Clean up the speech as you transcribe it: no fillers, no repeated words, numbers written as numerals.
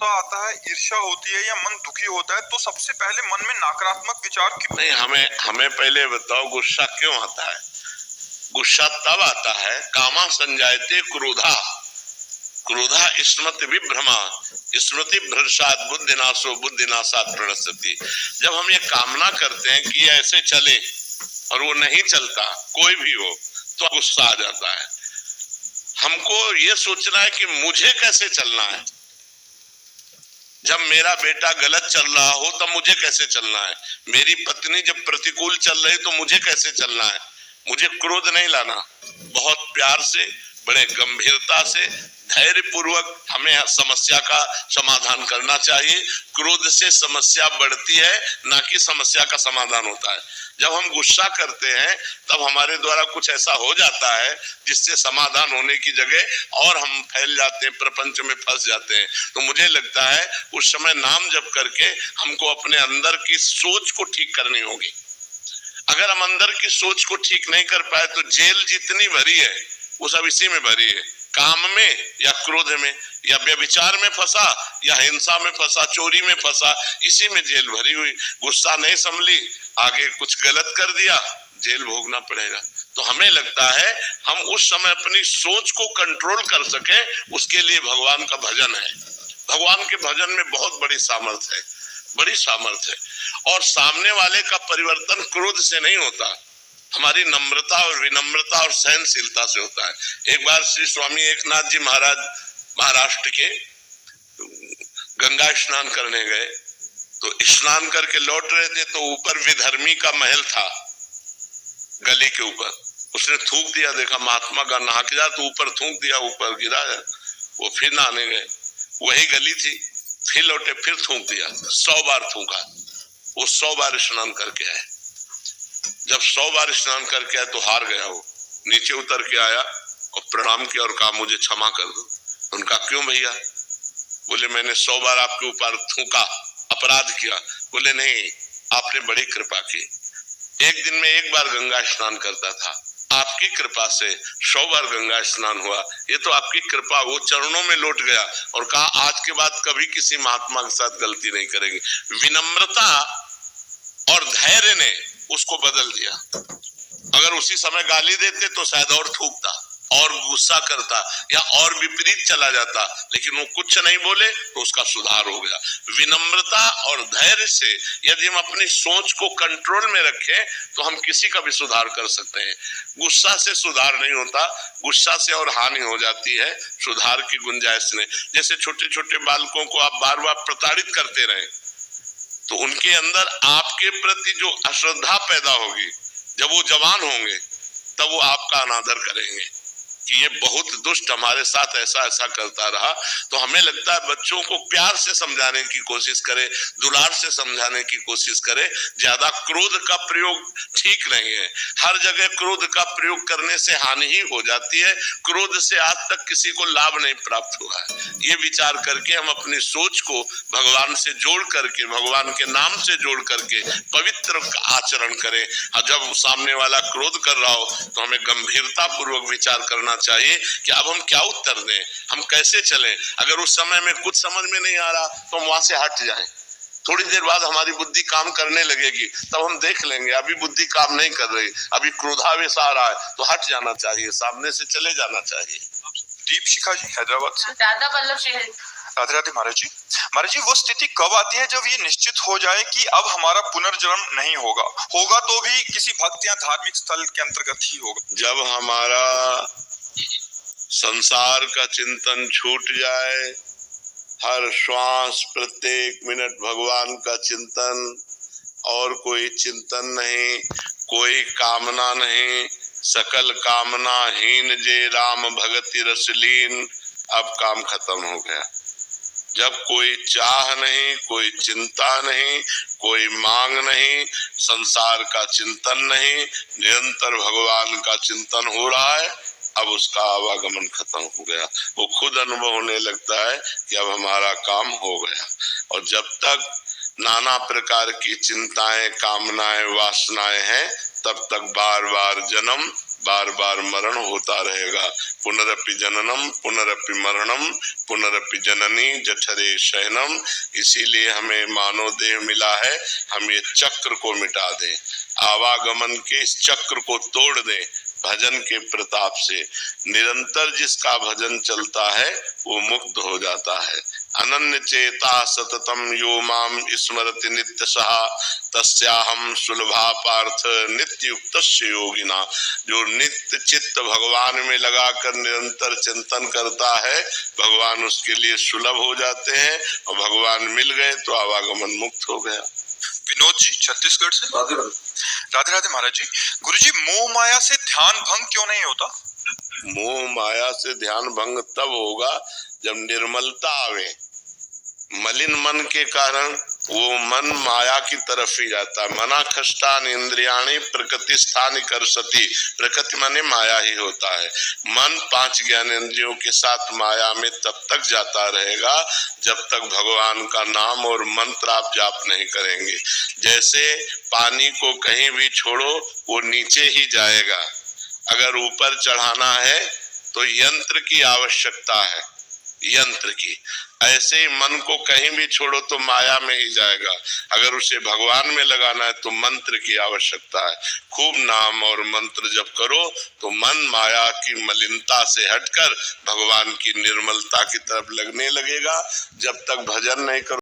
तो आता है, ईर्ष्या होती है या मन दुखी होता है, तो सबसे पहले मन में नकारात्मक विचार क्यों? नहीं, हमें पहले बताओ गुस्सा क्यों आता है? गुस्सा तब आता है, कामा संजायते क्रोधा, क्रोधा स्मृति विभ्रमा, स्मृति भ्रंशात् बुद्धिनाशो, बुद्धिनाशात् प्रणश्यति। जब हम ये कामना करते हैं कि ऐसे चले और वो नहीं चलता, कोई भी हो, तो गुस्सा आ जाता है। हमको ये सोचना है कि मुझे कैसे चलना है। जब मेरा बेटा गलत चल रहा हो तब मुझे कैसे चलना है, मेरी पत्नी जब प्रतिकूल चल रही तो मुझे कैसे चलना है। मुझे क्रोध नहीं लाना, बहुत प्यार से, बड़े गंभीरता से, धैर्य पूर्वक हमें समस्या का समाधान करना चाहिए। क्रोध से समस्या बढ़ती है, ना कि समस्या का समाधान होता है। जब हम गुस्सा करते हैं तब हमारे द्वारा कुछ ऐसा हो जाता है जिससे समाधान होने की जगह और हम फैल जाते हैं, प्रपंच में फंस जाते हैं। तो मुझे लगता है उस समय नाम जप करके हमको अपने अंदर की सोच को ठीक करनी होगी। अगर हम अंदर की सोच को ठीक नहीं कर पाए तो जेल जितनी भरी है वो सब इसी में भरी है, काम में या क्रोध में या व्यभिचार में फंसा या हिंसा में फंसा, चोरी में फंसा, इसी में जेल भरी हुई। गुस्सा नहीं संभली, आगे कुछ गलत कर दिया, जेल भोगना पड़ेगा। तो हमें लगता है हम उस समय अपनी सोच को कंट्रोल कर सके, उसके लिए भगवान का भजन है। भगवान के भजन में बहुत बड़ी सामर्थ्य है, बड़ी सामर्थ्य है। और सामने वाले का परिवर्तन क्रोध से नहीं होता, हमारी नम्रता और विनम्रता और सहनशीलता से होता है। एक बार श्री स्वामी एकनाथ जी महाराज महाराष्ट्र के गंगा स्नान करने गए, तो स्नान करके लौट रहे थे, तो ऊपर विधर्मी का महल था, गली के ऊपर। उसने थूक दिया, देखा महात्मा का नहा के जा, तो ऊपर थूक दिया, ऊपर गिरा। वो फिर नहाने गए, वही गली थी, फिर लौटे, फिर थूक दिया, 100 बार थूका। वो 100 बार स्नान करके आए। जब 100 बार स्नान करके आया तो हार गया। वो नीचे उतर के आया और प्रणाम किया और कहा मुझे क्षमा कर दो। उनका क्यों भैया? बोले मैंने 100 बार आपके ऊपर थूका, अपराध किया। बोले नहीं, आपने बड़ी कृपा की, एक दिन में 1 बार गंगा स्नान करता था, आपकी कृपा से 100 बार गंगा स्नान हुआ। ये तो आपकी कृपा। वो चरणों में लौट गया और कहा आज के बाद कभी किसी महात्मा के साथ गलती नहीं करेंगे। विनम्रता और धैर्य ने उसको बदल दिया। अगर उसी समय गाली देते तो शायद और थूकता और गुस्सा करता या और विपरीत चला जाता, लेकिन वो कुछ नहीं बोले तो उसका सुधार हो गया। विनम्रता और धैर्य से यदि हम अपनी सोच को कंट्रोल में रखें तो हम किसी का भी सुधार कर सकते हैं। गुस्सा से सुधार नहीं होता, गुस्सा से और हानि हो जाती है, सुधार की गुंजाइश नहीं। जैसे छोटे छोटे बालकों को आप बार बार प्रताड़ित करते रहे तो उनके अंदर आपके प्रति जो अश्रद्धा पैदा होगी, जब वो जवान होंगे तब वो आपका अनादर करेंगे कि ये बहुत दुष्ट हमारे साथ ऐसा ऐसा करता रहा। तो हमें लगता है बच्चों को प्यार से समझाने की कोशिश करें, दुलार से समझाने की कोशिश करें। ज्यादा क्रोध का प्रयोग ठीक नहीं है। हर जगह क्रोध का प्रयोग करने से हानि ही हो जाती है। क्रोध से आज तक किसी को लाभ नहीं प्राप्त हुआ है। ये विचार करके हम अपनी सोच को भगवान से जोड़ करके, भगवान के नाम से जोड़ करके पवित्र आचरण करें। जब सामने वाला क्रोध कर रहा हो तो हमें गंभीरता पूर्वक विचार करना चाहिए कि अब हम क्या उत्तर दें, हम कैसे चलें। अगर उस समय में कुछ समझ में नहीं आ रहा तो हम वहां से हट जाएं। थोड़ी देर बाद हमारी बुद्धि काम करने लगेगी, तब हम देख लेंगे अभी बुद्धि काम नहीं कर रही, अभी क्रोधावेश आ रहा है, तो हट जाना चाहिए, सामने से चले जाना चाहिए। दीपशिखा जी हैदराबाद से। दादा वल्लभ श्री राधे राधे महाराज जी। महाराज जी, वो स्थिति कब आती है जब ये निश्चित हो जाए कि अब हमारा पुनर्जन्म नहीं होगा, होगा तो भी किसी भक्त या धार्मिक स्थल के अंतर्गत ही होगा? जब हमारा संसार का चिंतन छूट जाए, हर श्वास प्रत्येक मिनट भगवान का चिंतन, और कोई चिंतन नहीं, कोई कामना नहीं, सकल कामना हीन जे राम भगति रसलीन, अब काम खत्म हो गया। जब कोई चाह नहीं, कोई चिंता नहीं, कोई मांग नहीं, संसार का चिंतन नहीं, निरंतर भगवान का चिंतन हो रहा है, अब उसका आवागमन खत्म हो गया। वो खुद अनुभव होने लगता है कि अब हमारा काम हो गया। और जब तक नाना प्रकार की चिंताएं, कामनाएं, वासनाएं हैं, तब तक बार बार जन्म बार बार मरण होता रहेगा। पुनरपि जननम पुनरपि मरणम पुनरपि जननी जठरे शयनम। इसीलिए हमें मानव देह मिला है, हम ये चक्र को मिटा दें, आवागमन के इस चक्र को तोड़ दें भजन के प्रताप से। निरंतर जिसका भजन चलता है वो मुक्त हो जाता है। अनन्य चेता सततम यो माम स्मरति नित्यशः तस्याहम सुलभा पार्थ नित्य युक्तस्य योगिना। जो नित्य चित्त भगवान में लगाकर निरंतर चिंतन करता है, भगवान उसके लिए सुलभ हो जाते हैं, और भगवान मिल गए तो आवागमन मुक्त हो गया। विनोद जी छत्तीसगढ़ से। राधे राधे महाराज जी। गुरु जी, मोह माया से ध्यान भंग क्यों नहीं होता? मोह माया से ध्यान भंग तब होगा जब निर्मलता आवे। मलिन मन के कारण वो मन माया की तरफ ही जाता है। मना खष्टान इंद्रियाणी प्रकृति स्थान करसती। प्रकृति माने माया ही होता है। मन 5 ज्ञानेंद्रियों के साथ माया में तब तक जाता रहेगा जब तक भगवान का नाम और मंत्र आप जाप नहीं करेंगे। जैसे पानी को कहीं भी छोड़ो वो नीचे ही जाएगा, अगर ऊपर चढ़ाना है तो यंत्र की आवश्यकता है, यंत्र की। ऐसे ही मन को कहीं भी छोड़ो तो माया में ही जाएगा, अगर उसे भगवान में लगाना है तो मंत्र की आवश्यकता है। खूब नाम और मंत्र जप करो तो मन माया की मलिनता से हटकर भगवान की निर्मलता की तरफ लगने लगेगा। जब तक भजन नहीं करो